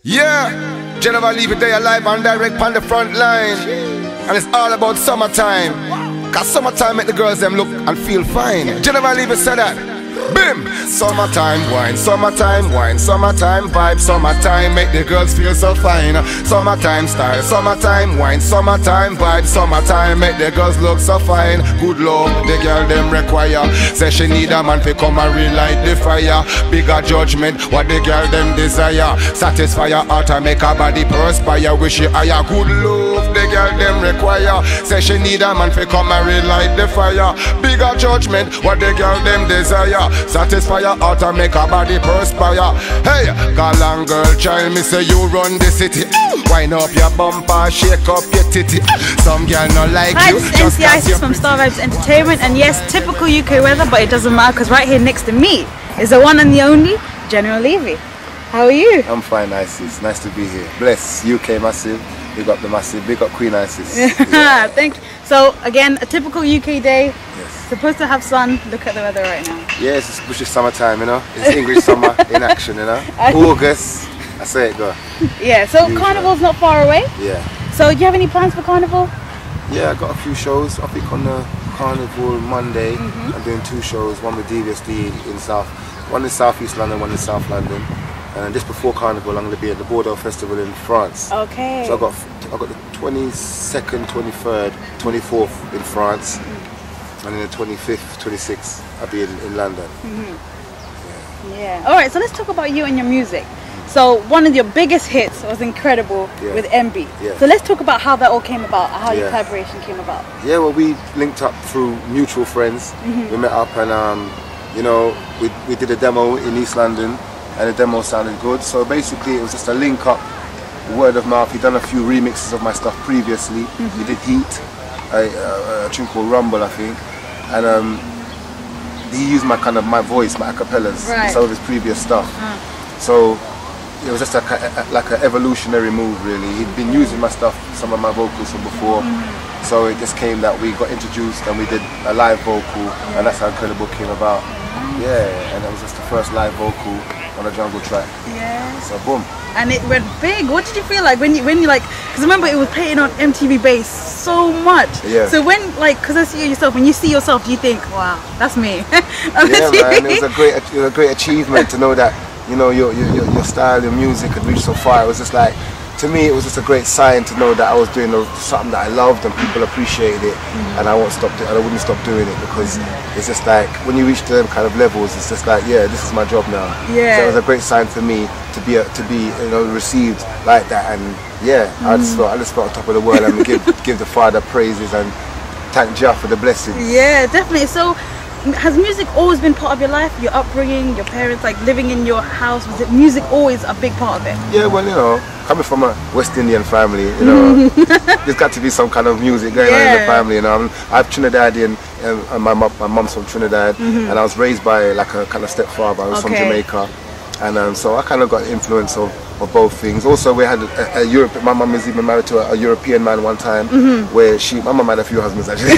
Yeah, General Levy Day alive and direct on the front line. And it's all about summertime. Cause summertime make the girls them look and feel fine. General Levy said that. Bim! Summertime wine, summertime wine, summertime vibe, summertime make the girls feel so fine. Summertime style, summertime wine, summertime vibe, summertime make the girls look so fine. Good love, the girl them require. Say she need a man to come and relight the fire. Bigger judgment, what the girl them desire. Satisfy her heart and make her body perspire. Wish she higher. Good love, the girl them require. Say she need a man to come and relight the fire. Bigger judgment, what the girl them desire. Satisfy your heart and make her body perspire. Hey, girl and girl child, me say you run the city. Wind up your bumper, shake up your titty. Some girl not like Hi, you. This is NCIS from Starrvybz Entertainment, and yes, typical UK weather, but it doesn't matter because right here next to me is the one and the only General Levy. How are you? I'm fine, Isis. Nice to be here. Bless UK massive. Big up the massive. Big up Queen Isis. Yeah. Thank you. So again, a typical UK day. Yes. Supposed to have sun. Look at the weather right now. Yes, it's just summertime, you know. It's English summer in action, you know. August. I say it go. Yeah. So Carnival's not far away. Yeah. So do you have any plans for Carnival? Yeah, I got a few shows. I think on the Carnival Monday, I'm doing 2 shows. One with DVSD one in South East London, one in South London. And just before Carnival, I'm going to be at the Bordeaux Festival in France. Okay. So I got the 22nd, 23rd, 24th in France, and then the 25th, 26th I'll be in London. Yeah. All right. So let's talk about you and your music. So one of your biggest hits was Incredible with MB. Yeah. So let's talk about how that all came about, how your collaboration came about. Yeah, well, we linked up through mutual friends. We met up and you know, we did a demo in East London, and the demo sounded good. So basically it was just a link up, word of mouth. He'd done a few remixes of my stuff previously. He did Heat, a tune called Rumble, I think, and he used my voice, my acapellas, some of his previous stuff. So it was just like an evolutionary move, really. He'd been using my stuff, some of my vocals from before. So it just came that we got introduced and we did a live vocal, and that's how Incredible came about. Yeah, and that was just the first live vocal on a jungle track. Yeah. So boom. And it went big. What did you feel like when you like? Because remember, it was playing on MTV Base so much. Yeah. So when because I see yourself, when you see yourself, do you think, wow, that's me? Yeah, man. It was a great achievement to know that, you know, your style, your music had reached so far. It was just like, to me, it was just a great sign to know that I was doing something that I loved and people appreciated it, and I wouldn't stop doing it, because it's just like when you reach them kind of levels, it's just like, yeah, this is my job now. Yeah. So it was a great sign for me to be you know, received like that, and yeah, I just felt on top of the world, and give the Father praises and thank Jah for the blessings. Yeah, definitely. So has music always been part of your life, your upbringing, your parents, like living in your house? Was it music always a big part of it? Yeah, well, you know, coming from a West Indian family, you know, there's got to be some kind of music going on in the family, you know. I'm Trinidadian, and my mum's from Trinidad, and I was raised by like a kind of stepfather. I was from Jamaica, and so I kind of got influence of both things. Also, we had a Europe. My mum is even married to a European man one time, where my mum had a few husbands actually.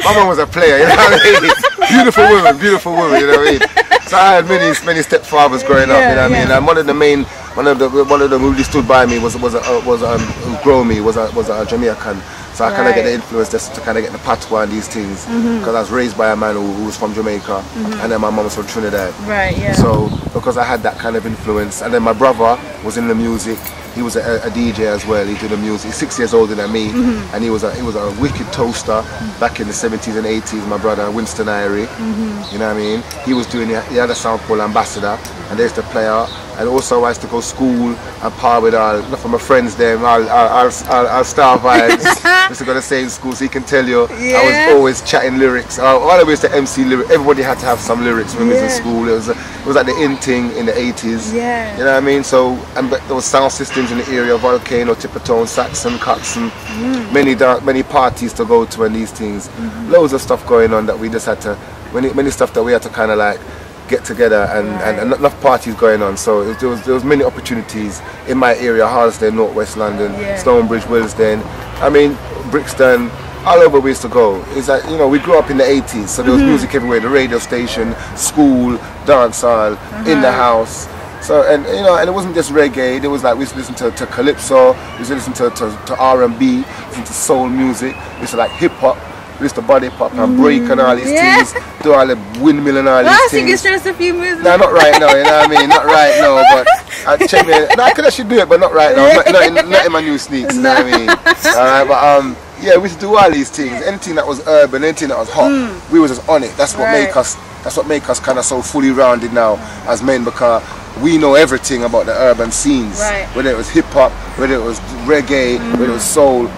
My mum was a player, you know what I mean? Beautiful woman, you know what I mean? So I had many stepfathers growing up, you know what I mean? And one of them who really stood by me was who grew me was a Jamaican. So I kind of get the influence just to kind of get the patois and these things, because I was raised by a man who was from Jamaica, and then my mum was from Trinidad. Right, yeah. So because I had that kind of influence, and then my brother was in the music. He was a DJ as well. He did the music. He's 6 years older than me, and he was a wicked toaster back in the 70s and 80s. My brother Winston Irie, you know what I mean? He was doing. He had a sound called Ambassador, and they used to play out. And also I used to go to school and par with all my friends there. Our Starrvybz used to go to the same school, so he can tell you I was always chatting lyrics. Always the MC lyrics. Everybody had to have some lyrics when we was in school. It was like the in thing in the 80s. Yeah. You know what I mean? So there was sound systems in the area, Volcano, Tippertone, Saxon, Coxon, many parties to go to and these things. Loads of stuff going on that we just had to, many stuff that we had to kind of like get together, and enough parties going on. So there was many opportunities in my area, Harlesden, North West London, Stonebridge, Willesden, I mean Brixton, all over we used to go. It's like, you know, we grew up in the 80s, so there was music everywhere, the radio station, school, dance hall, in the house. So, and you know, and it wasn't just reggae. It was like we used to listen to calypso, we used to listen to R&B, listen to soul music, we used to like hip hop, we used to body pop and break and all these things, do all the windmill and all these things. I think it's just a few moves. No, not right now, you know what I mean? Not right now, but I check me. No, I could actually do it, but not right now. Not in my new sneaks, you know what I mean? Alright, but yeah, we used to do all these things. Anything that was urban, anything that was hot, we was just on it. That's what make us. That's what make us kind of so fully rounded now as men, because we know everything about the urban scenes. Whether it was hip hop, whether it was reggae, whether it was soul.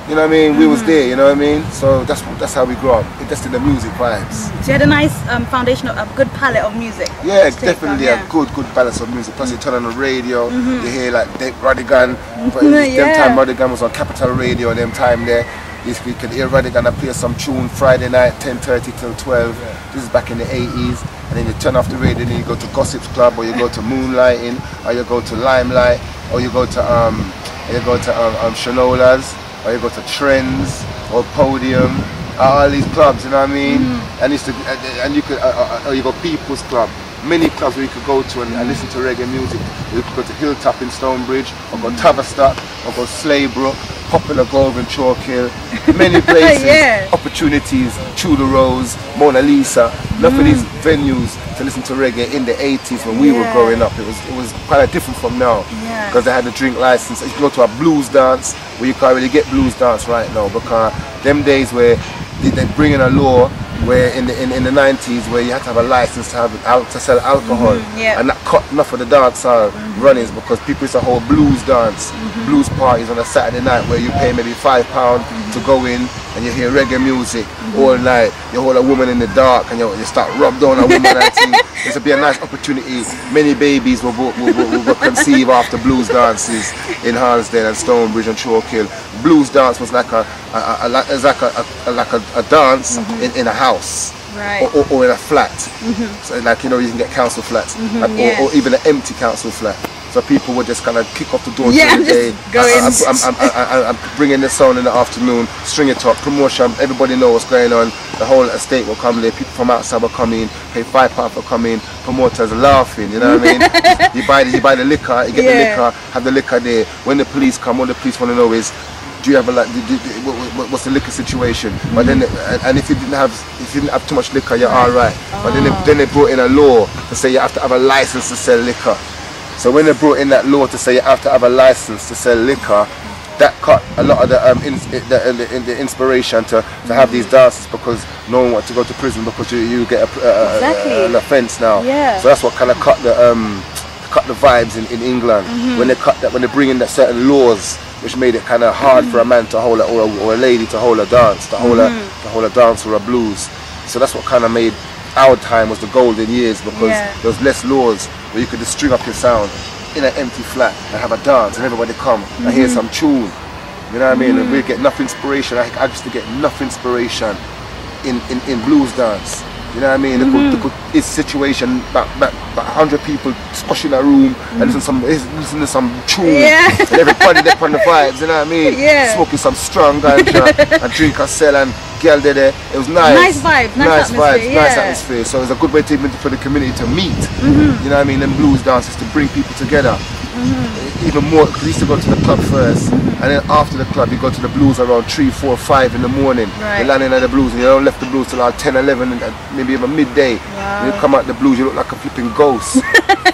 You know what I mean? We was there, you know what I mean? So that's how we grew up. Just in the music vibes. So you had a nice foundation, a good palette of music. Yeah, definitely a good balance of music. Plus you turn on the radio, you hear like Rodigan. Them time Rodigan was on Capital Radio, them time there. You could hear Rodigan play some tune Friday night, 10:30 till 12. This is back in the 80s. And then you turn off the radio, and then you go to Gossips Club, or you go to Moonlighting, or you go to Limelight, or you go to Shanola's, or you go to Trends or Podium, all these clubs, you know what I mean? And you could, or you go People's Club. Many clubs where you could go to and listen to reggae music. You could go to Hilltop in Stonebridge, or go Tavistock, or go Slaybrook, Popular Grove in Chalk Hill. Many places, opportunities, Tudor Rose, Mona Lisa. Enough of these venues to listen to reggae in the 80s when we were growing up. It was quite different from now, because they had a drink license. You could go to a blues dance where you can't really get blues dance right now, because them days where they bring in a law where in the 90s where you had to have a license to sell alcohol, and that cut enough of the dance runnings, because people used to hold blues dance, blues parties on a Saturday night where you pay maybe £5 to go in and you hear reggae music all night. You hold a woman in the dark and you start rub down a woman. It would be a nice opportunity. Many babies will conceive after blues dances in Harlesden and Stonebridge and Chalk Hill. Blues dance was like a dance in a house. Or in a flat. So like, you know, you can get council flats, or even an empty council flat. So people would just kind of kick off the door during the day. I'm bringing the sound in the afternoon, string it up, promotion, everybody know what's going on. The whole estate will come there, people from outside will come in, pay £5 for coming, promoters laughing, you know what I mean? you buy the liquor, you get the liquor, have the liquor there. When the police come, all the police want to know is, do you have what's the liquor situation? But then, and if you didn't have too much liquor, you're all right. But then they brought in a law to say you have to have a license to sell liquor. So when they brought in that law to say you have to have a license to sell liquor, that cut a lot of the inspiration to have these dances, because no one wants to go to prison because you get an offence now. So that's what kind of cut the vibes in England, when they bring in that certain laws which made it kind of hard for a man to hold or a lady to hold a dance, to hold a dance or a blues. So that's what kind of made our time was the golden years, because there was less laws, where you could just string up your sound in an empty flat and have a dance and everybody come and hear some tune. You know what I mean? And we get enough inspiration. I used to get enough inspiration in blues dance. You know what I mean? It's situation, about 100 people squash in a room and listen to some tune, and everybody there on the vibes, you know what I mean? Smoking some strong ganja and drink and sell, and girl there. It was nice. Nice atmosphere. So it's a good way for the community to meet. You know what I mean? And blues dances to bring people together. Even more, because we used to go to the club first, and then after the club you go to the blues around 3, 4, 5 in the morning. You're landing at the blues, and you don't left the blues till like 10, 11, and maybe even midday. When you come out the blues, you look like a flipping ghost,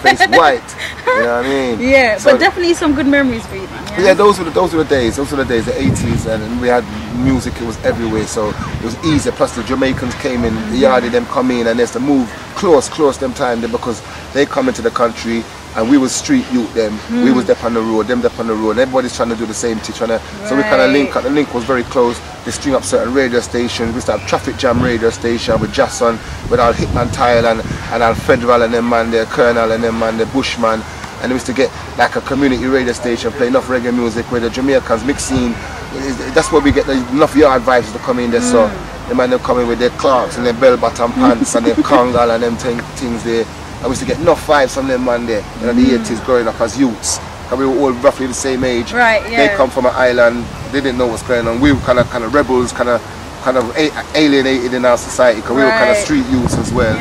face white. You know what I mean? So, but definitely some good memories for you, man. Yeah, those were the days. Those were the days, the 80s, and we had music. It was everywhere, so it was easy. Plus the Jamaicans came in, the Yardie them come in, and there's to move close them time there, because they come into the country. And we was street youth them, we was up on the road, them up on the road, and everybody's trying to do the same thing, so we kind of link up. The link was very close. They string up certain radio stations. We used to have Traffic Jam radio station with Jason, with our Hitman Tile and our Federal and them man, the Colonel and them man, the Bushman. And we used to get like a community radio station, play enough reggae music where the Jamaicans mixing. That's where we get enough yard vibes to come in there. So the man, they come in with their Clarks and their bell bottom pants and their Congal and them things there. I used to get enough vibes from them man there in the 80s growing up as youths. Because we were all roughly the same age. They come from an island, they didn't know what's going on. We were kind of rebels, kind of alienated in our society, because we were kind of street youths as well.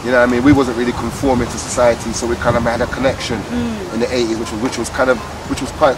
You know what I mean? We wasn't really conforming to society, so we kind of had a connection in the 80s, which was quite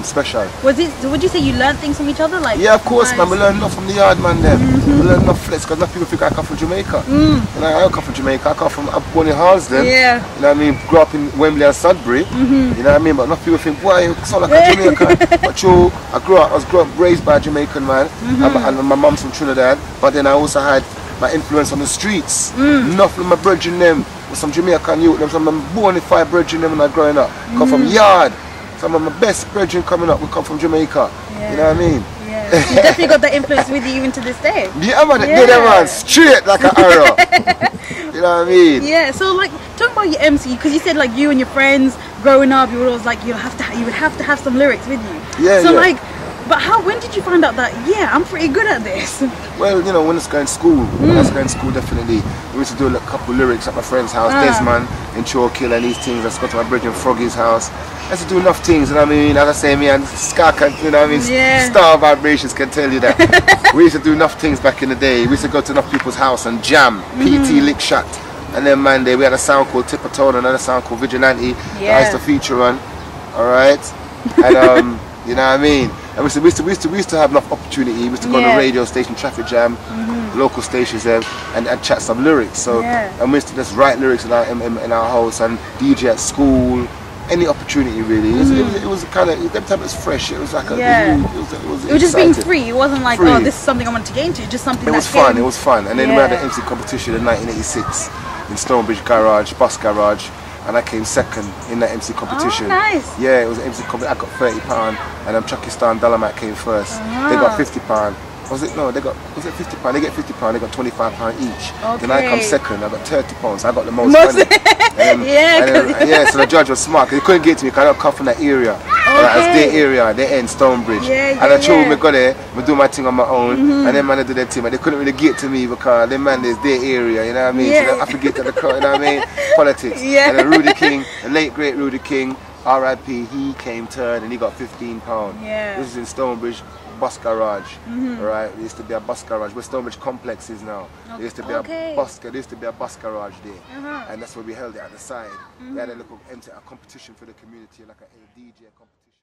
special. Was it? Would you say you learned things from each other? Like, yeah, of course, man. We learned enough from the yard, man. Them. We learned enough flex, because enough people think I come from Jamaica. You know, I don't come from Jamaica. I'm born in Harlesden. Yeah. You know what I mean? Grew up in Wembley and Sudbury. You know what I mean? But enough people think, boy, you sound like a Jamaican. But true, I was raised by a Jamaican man, and my mum's from Trinidad. But then I also had my influence on the streets. Enough of my brethren them with some Jamaican youth. Them some of my bona fide brethren them when I growing up. Come from yard. Some of my best brethren coming up, we come from Jamaica. Yeah. You know what I mean? Yeah. So you definitely got that influence with you even to this day. Yeah, man, man, straight like an arrow. You know what I mean? Yeah. So like, talk about your MC, because you said like you and your friends growing up, you were always like you would have to have some lyrics with you. Yeah. So like, but when did you find out that I'm pretty good at this? Well, you know, when I was going to school, definitely. We used to do a couple of lyrics at my friend's house, Desmond in Chorkill and these things. I used to go to my brother in Froggy's house. I used to do enough things, you know what I mean? As I say, me and Skak, you know what I mean? Star Vibrations can tell you that. We used to do enough things back in the day. We used to go to enough people's house and jam, PT Lick Shot. And then Monday we had a sound called Tippertone, another sound called Vigilante that I used to feature on. Alright? And you know what I mean? And we used to have enough opportunity. We used to go on the radio station, Traffic Jam, local stations there, and chat some lyrics. So and we used to just write lyrics in our house and DJ at school. Any opportunity really. It was kind of, every time it was fresh. It was like a it was just being free. It wasn't like oh, this is something I wanted to get into. Just something. It was fun. And then we had an MC competition in 1986 in Stonebridge Garage, Bus Garage. And I came second in that MC competition. Oh, nice. Yeah, it was an MC competition. I got £30, and Chucky Star and Dolomite came first. They got £50. Was it £50? They get £50. They got £25 each. Okay. Then I come second. I got £30. I got the most money. So the judge was smart because he couldn't get to me because I don't come from that area. It's their area, their end, Stonebridge. And I told me go there, I do my thing on my own, and then man they do their thing, but they couldn't really get to me because them man is their area, you know what I mean? So I forget to the crowd, you know what I mean? Politics. And then Rudy King, the late great Rudy King, R.I.P. He came third and he got £15. This is in Stonebridge Bus Garage. Right? There used to be a bus garage where Stonebridge Complex is now. There used to be a bus garage there. And that's where we held it at the side. We had a little competition for the community, like a DJ competition.